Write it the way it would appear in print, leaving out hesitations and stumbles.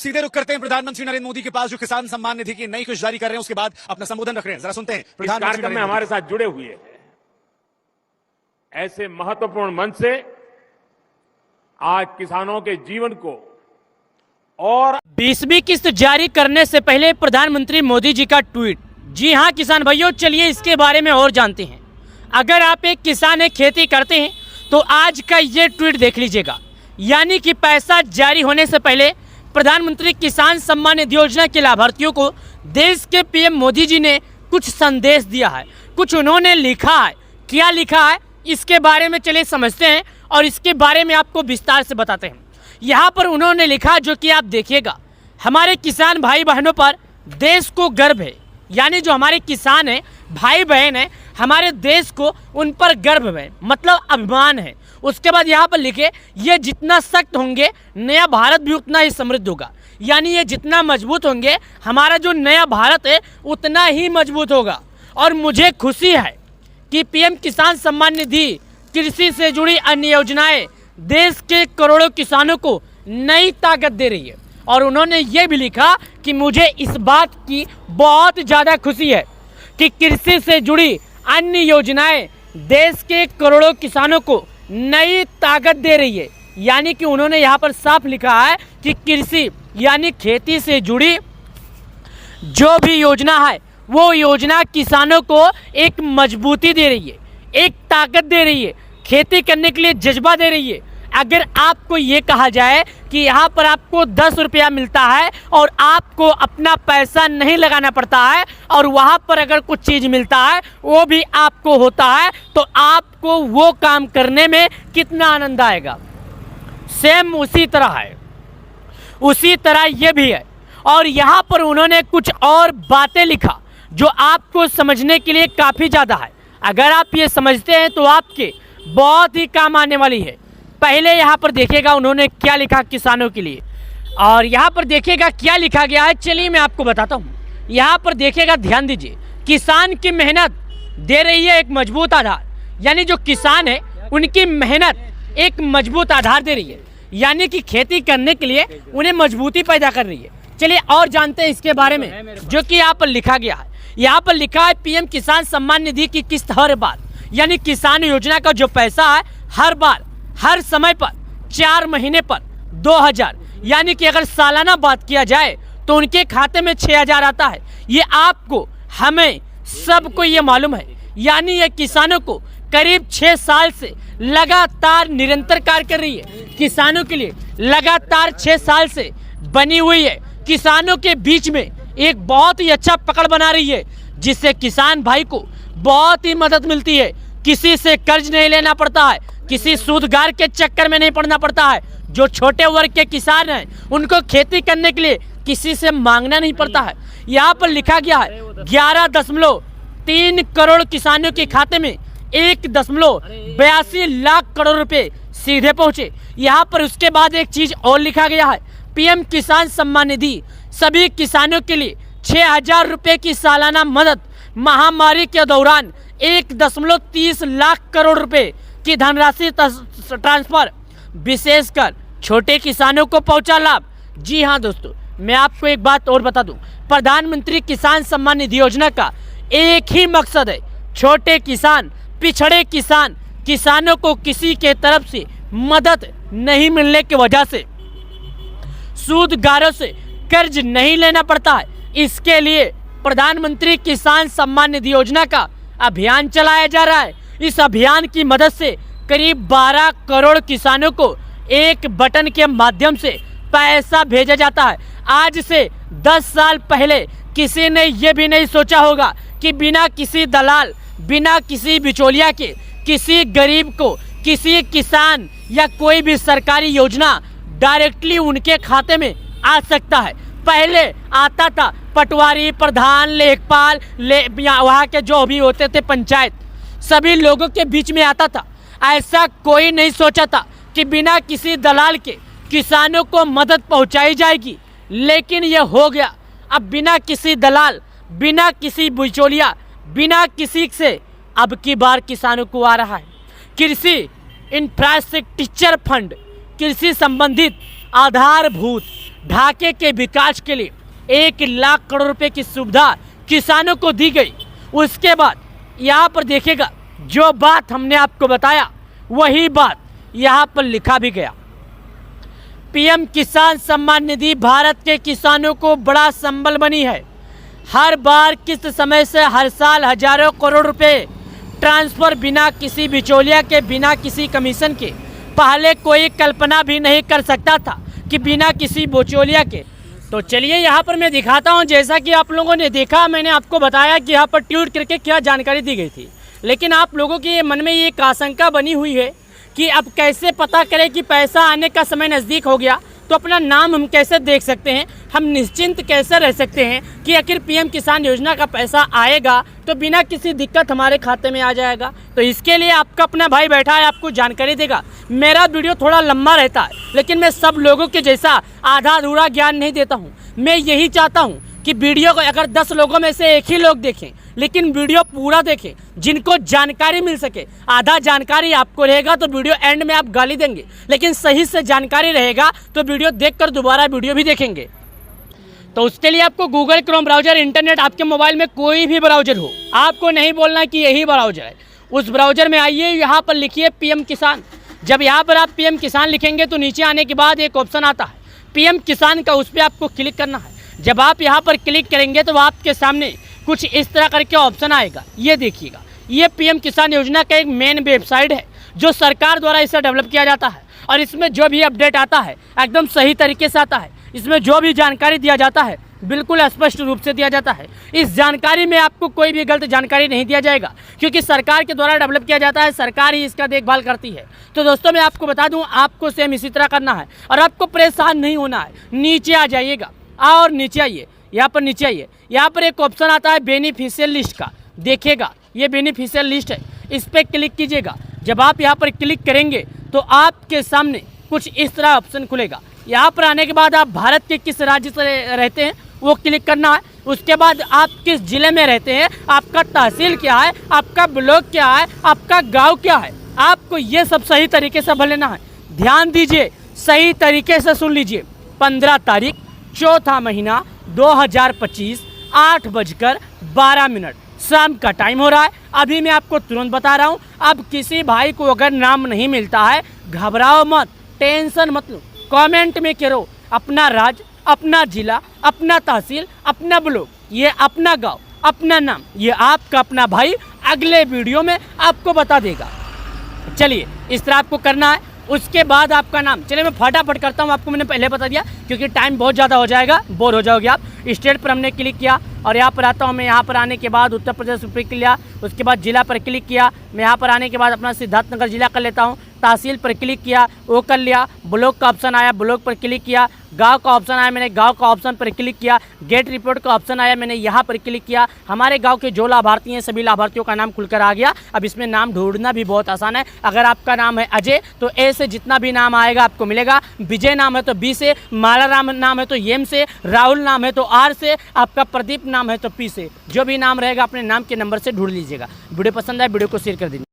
सीधे रुख करते हैं प्रधानमंत्री नरेंद्र मोदी के पास, जो किसान सम्मान निधि की नई खुश जारी कर रहे हैं, उसके बाद अपना संबोधन रख रहे हैं। जरा सुनते हैं इस कार्यक्रम में हमारे साथ जुड़े हुए हैं। ऐसे महत्वपूर्ण मंच से आज किसानों के जीवन को और 20वीं किस्त जारी करने से पहले प्रधानमंत्री मोदी जी का ट्वीट। जी हां किसान भाइयों, चलिए इसके बारे में और जानते हैं। अगर आप एक किसान है, खेती करते हैं, तो आज का ये ट्वीट देख लीजिएगा। यानी कि पैसा जारी होने से पहले प्रधानमंत्री किसान सम्मान निधि योजना के लाभार्थियों को देश के पीएम मोदी जी ने कुछ संदेश दिया है, कुछ उन्होंने लिखा है। क्या लिखा है इसके बारे में चलिए समझते हैं और इसके बारे में आपको विस्तार से बताते हैं। यहाँ पर उन्होंने लिखा, जो कि आप देखिएगा, हमारे किसान भाई बहनों पर देश को गर्व है। यानी जो हमारे किसान हैं, भाई बहन हैं, हमारे देश को उन पर गर्व है, मतलब अभिमान है। उसके बाद यहाँ पर लिखे, ये जितना सख्त होंगे नया भारत भी उतना ही समृद्ध होगा। यानी ये जितना मजबूत होंगे, हमारा जो नया भारत है उतना ही मजबूत होगा। और मुझे खुशी है कि पीएम किसान सम्मान निधि, कृषि से जुड़ी अन्य योजनाएं देश के करोड़ों किसानों को नई ताकत दे रही है। और उन्होंने ये भी लिखा कि मुझे इस बात की बहुत ज़्यादा खुशी है कि कृषि से जुड़ी अन्य योजनाएं देश के करोड़ों किसानों को नई ताकत दे रही है। यानी कि उन्होंने यहाँ पर साफ लिखा है कि कृषि यानी खेती से जुड़ी जो भी योजना है, वो योजना किसानों को एक मजबूती दे रही है, एक ताकत दे रही है, खेती करने के लिए जज्बा दे रही है। अगर आपको ये कहा जाए कि यहाँ पर आपको 10 रुपया मिलता है और आपको अपना पैसा नहीं लगाना पड़ता है, और वहाँ पर अगर कुछ चीज़ मिलता है वो भी आपको होता है, तो आपको वो काम करने में कितना आनंद आएगा। सेम उसी तरह है, उसी तरह ये भी है। और यहाँ पर उन्होंने कुछ और बातें लिखा जो आपको समझने के लिए काफ़ी ज़्यादा है। अगर आप ये समझते हैं तो आपके बहुत ही काम आने वाली है। पहले यहाँ पर देखिएगा उन्होंने क्या लिखा किसानों के लिए, और यहाँ पर देखिएगा क्या लिखा गया है। चलिए मैं आपको बताता हूँ। यहाँ पर देखिएगा, ध्यान दीजिए, किसान की मेहनत दे रही है एक मजबूत आधार। यानी जो किसान है उनकी मेहनत एक मजबूत आधार दे रही है, यानी कि खेती करने के लिए उन्हें मजबूती पैदा कर रही है। चलिए और जानते हैं इसके बारे में, जो कि यहाँ पर लिखा गया है। यहाँ पर लिखा है पीएम किसान सम्मान निधि की किस्त हर बार, यानी किसान योजना का जो पैसा है हर बार, हर समय पर, 4 महीने पर 2000, यानी कि अगर सालाना बात किया जाए तो उनके खाते में 6000 आता है। ये आपको, हमें, सबको ये मालूम है। यानी ये किसानों को करीब 6 साल से लगातार निरंतर कार्य कर रही है। किसानों के लिए लगातार 6 साल से बनी हुई है। किसानों के बीच में एक बहुत ही अच्छा पकड़ बना रही है, जिससे किसान भाई को बहुत ही मदद मिलती है। किसी से कर्ज नहीं लेना पड़ता है, किसी सूदगार के चक्कर में नहीं पड़ना पड़ता है। जो छोटे वर्ग के किसान हैं उनको खेती करने के लिए किसी से मांगना नहीं पड़ता है। यहाँ पर लिखा गया है 11.3 करोड़ किसानों के खाते में 1.82 लाख करोड़ रुपए सीधे पहुंचे। यहाँ पर उसके बाद एक चीज और लिखा गया है, पीएम किसान सम्मान निधि सभी किसानों के लिए 6000 रुपए की सालाना मदद, महामारी के दौरान 1.30 लाख करोड़ रुपए की धनराशि ट्रांसफर, विशेषकर छोटे किसानों को पहुंचा लाभ। जी हां दोस्तों, मैं आपको एक बात और बता दूं, प्रधानमंत्री किसान सम्मान निधि योजना का एक ही मकसद है, छोटे किसान, पिछड़े किसान, किसानों को किसी के तरफ से मदद नहीं मिलने की वजह से सूदगारों से कर्ज नहीं लेना पड़ता है। इसके लिए प्रधानमंत्री किसान सम्मान निधि योजना का अभियान चलाया जा रहा है। इस अभियान की मदद से करीब 12 करोड़ किसानों को एक बटन के माध्यम से पैसा भेजा जाता है। आज से 10 साल पहले किसी ने यह भी नहीं सोचा होगा कि बिना किसी दलाल, बिना किसी बिचौलिया के किसी गरीब को, किसी किसान या कोई भी सरकारी योजना डायरेक्टली उनके खाते में आ सकता है। पहले आता था पटवारी, प्रधान, लेखपाल, वहाँ के जो भी होते थे पंचायत, सभी लोगों के बीच में आता था। ऐसा कोई नहीं सोचा था कि बिना किसी दलाल के किसानों को मदद पहुंचाई जाएगी, लेकिन यह हो गया। अब बिना किसी दलाल, बिना किसी बिचौलिया, बिना किसी से अब की बार किसानों को आ रहा है कृषि इंफ्रास्ट्रक्चर फंड, कृषि संबंधित आधारभूत ढाके के विकास के लिए 1 लाख करोड़ रुपए की सुविधा किसानों को दी गई। उसके बाद यहाँ पर देखिएगा, जो बात हमने आपको बताया वही बात यहाँ पर लिखा भी गया। पीएम किसान सम्मान निधि भारत के किसानों को बड़ा संबल बनी है। हर बार किस समय से हर साल हजारों करोड़ रुपए ट्रांसफर बिना किसी बिचौलिया के, बिना किसी कमीशन के। पहले कोई कल्पना भी नहीं कर सकता था कि बिना किसी बिचौलिया के। तो चलिए यहाँ पर मैं दिखाता हूँ, जैसा कि आप लोगों ने देखा, मैंने आपको बताया कि यहाँ पर ट्वीट करके क्या जानकारी दी गई थी। लेकिन आप लोगों के मन में ये एक आशंका बनी हुई है कि अब कैसे पता करें कि पैसा आने का समय नज़दीक हो गया तो अपना नाम हम कैसे देख सकते हैं, हम निश्चिंत कैसे रह सकते हैं कि आखिर पीएम किसान योजना का पैसा आएगा तो बिना किसी दिक्कत हमारे खाते में आ जाएगा। तो इसके लिए आपका अपना भाई बैठा है, आपको जानकारी देगा। मेरा वीडियो थोड़ा लंबा रहता है, लेकिन मैं सब लोगों के जैसा आधा अधूरा ज्ञान नहीं देता हूँ। मैं यही चाहता हूँ कि वीडियो को अगर 10 लोगों में से 1 ही लोग देखें, लेकिन वीडियो पूरा देखें, जिनको जानकारी मिल सके। आधा जानकारी आपको रहेगा तो वीडियो एंड में आप गाली देंगे, लेकिन सही से जानकारी रहेगा तो वीडियो देखकर दोबारा वीडियो भी देखेंगे। तो उसके लिए आपको गूगल क्रोम ब्राउजर, इंटरनेट, आपके मोबाइल में कोई भी ब्राउजर हो, आपको नहीं बोलना कि यही ब्राउजर है। उस ब्राउजर में आइए, यहाँ पर लिखिए पीएम किसान। जब यहाँ पर आप पीएम किसान लिखेंगे तो नीचे आने के बाद एक ऑप्शन आता है पीएम किसान का, उस पर आपको क्लिक करना है। जब आप यहाँ पर क्लिक करेंगे तो आपके सामने कुछ इस तरह करके ऑप्शन आएगा। ये देखिएगा, ये पीएम किसान योजना का एक मेन वेबसाइट है जो सरकार द्वारा इसे डेवलप किया जाता है। और इसमें जो भी अपडेट आता है एकदम सही तरीके से आता है। इसमें जो भी जानकारी दिया जाता है बिल्कुल स्पष्ट रूप से दिया जाता है। इस जानकारी में आपको कोई भी गलत जानकारी नहीं दिया जाएगा, क्योंकि सरकार के द्वारा डेवलप किया जाता है, सरकार ही इसका देखभाल करती है। तो दोस्तों मैं आपको बता दूं, आपको सेम इसी तरह करना है और आपको परेशान नहीं होना है। नीचे आ जाइएगा और नीचे आइए, यहाँ पर नीचे आइए, यहाँ पर एक ऑप्शन आता है बेनिफिशियल लिस्ट का। देखिएगा, ये बेनिफिशियल लिस्ट है, इस पर क्लिक कीजिएगा। जब आप यहाँ पर क्लिक करेंगे तो आपके सामने कुछ इस तरह ऑप्शन खुलेगा। यहाँ पर आने के बाद आप भारत के किस राज्य से रहते हैं वो क्लिक करना है। उसके बाद आप किस जिले में रहते हैं, आपका तहसील क्या है, आपका ब्लॉक क्या है, आपका गांव क्या है, आपको ये सब सही तरीके से भर लेना है। ध्यान दीजिए, सही तरीके से सुन लीजिए। 15 तारीख 4था महीना 2025 8:12 शाम का टाइम हो रहा है। अभी मैं आपको तुरंत बता रहा हूँ, अब किसी भाई को अगर नाम नहीं मिलता है घबराओ मत, टेंशन मत लो। कमेंट में करो अपना राज्य, अपना जिला, अपना तहसील, अपना ब्लॉक, ये अपना गांव, अपना नाम, ये आपका अपना भाई अगले वीडियो में आपको बता देगा। चलिए, इस तरह आपको करना है। उसके बाद आपका नाम, चलिए मैं फटाफट करता हूँ, आपको मैंने पहले बता दिया क्योंकि टाइम बहुत ज़्यादा हो जाएगा, बोर हो जाओगे आप। स्टेट पर हमने क्लिक किया और यहाँ पर आता हूँ मैं। यहाँ पर आने के बाद उत्तर प्रदेश पर क्लिक किया, उसके बाद जिला पर क्लिक किया। मैं यहाँ पर आने के बाद अपना सिद्धार्थनगर जिला कर लेता हूँ। तहसील पर क्लिक किया, वो कर लिया। ब्लॉक का ऑप्शन आया, ब्लॉक पर क्लिक किया। गांव का ऑप्शन आया, मैंने गांव का ऑप्शन पर क्लिक किया। गेट रिपोर्ट का ऑप्शन आया, मैंने यहाँ पर क्लिक किया। हमारे गांव के जो लाभार्थी हैं सभी लाभार्थियों का नाम खुलकर आ गया। अब इसमें नाम ढूंढना भी बहुत आसान है। अगर आपका नाम है अजय तो ए से जितना भी नाम आएगा आपको मिलेगा। विजय नाम है तो बी से, माला राम नाम है तो एम से, राहुल नाम है तो आर से, आपका प्रदीप नाम है तो पी से। जो भी नाम रहेगा अपने नाम के नंबर से ढूंढ लीजिएगा। वीडियो पसंद आए वीडियो को शेयर कर दीजिए।